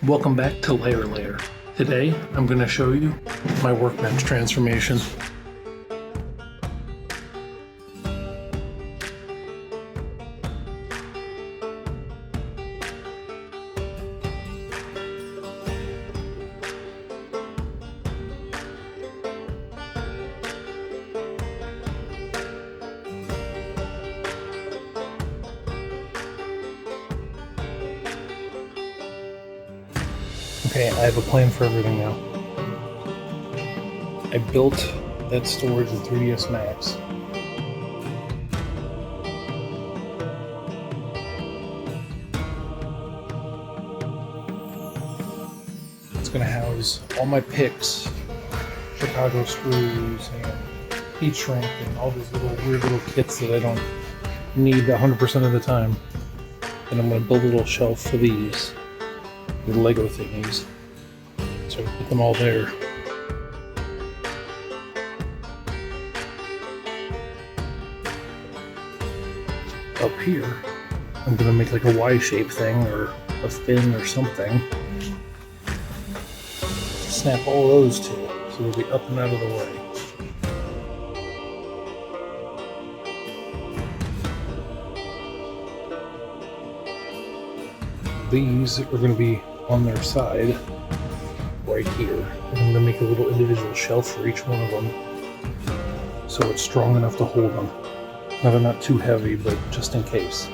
Welcome back to Layer. Today I'm going to show you my Workbench transformation. Okay, I have a plan for everything now. I built that storage with 3ds Max. It's going to house all my picks, Chicago screws, and heat shrink, and all these weird little kits that I don't need 100% of the time. And I'm going to build a little shelf for these. The Lego thingies. So I put them all there. Up here, I'm gonna make like a Y-shaped thing or a fin or something. Snap all those to it so they'll be up and out of the way. These are going to be on their side right here. And I'm going to make a little individual shelf for each one of them so it's strong enough to hold them. Now they're not too heavy, but just in case.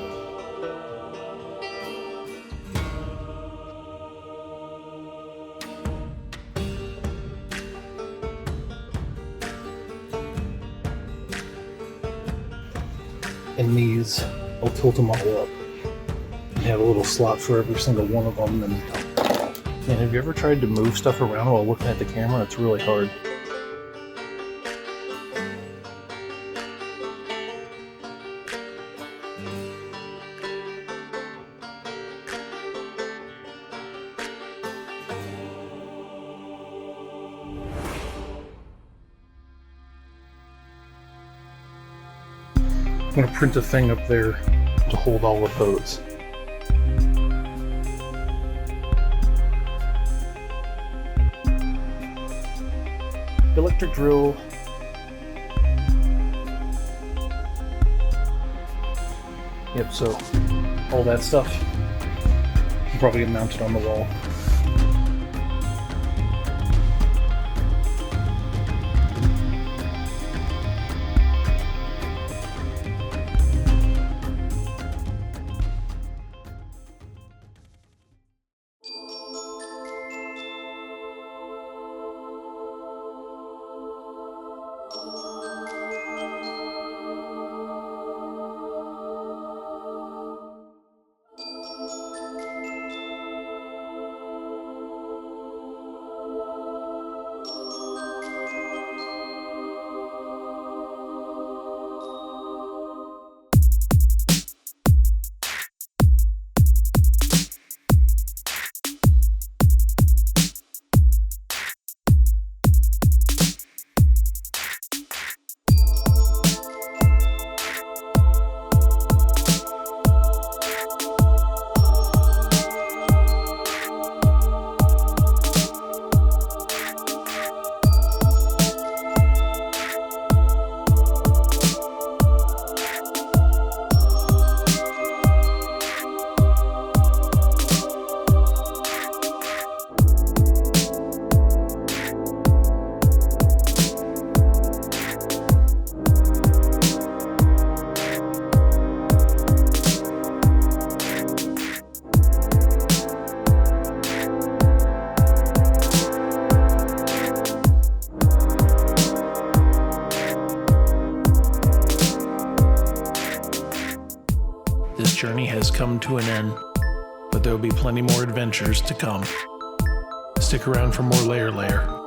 And these, I'll tilt them all up. Have a little slot for every single one of them. And have you ever tried to move stuff around while looking at the camera? It's really hard. I'm going to print a thing up there to hold all of those. Electric drill. Yep, so all that stuff will probably get mounted on the wall. This journey has come to an end, but there will be plenty more adventures to come. Stick around for more Layer.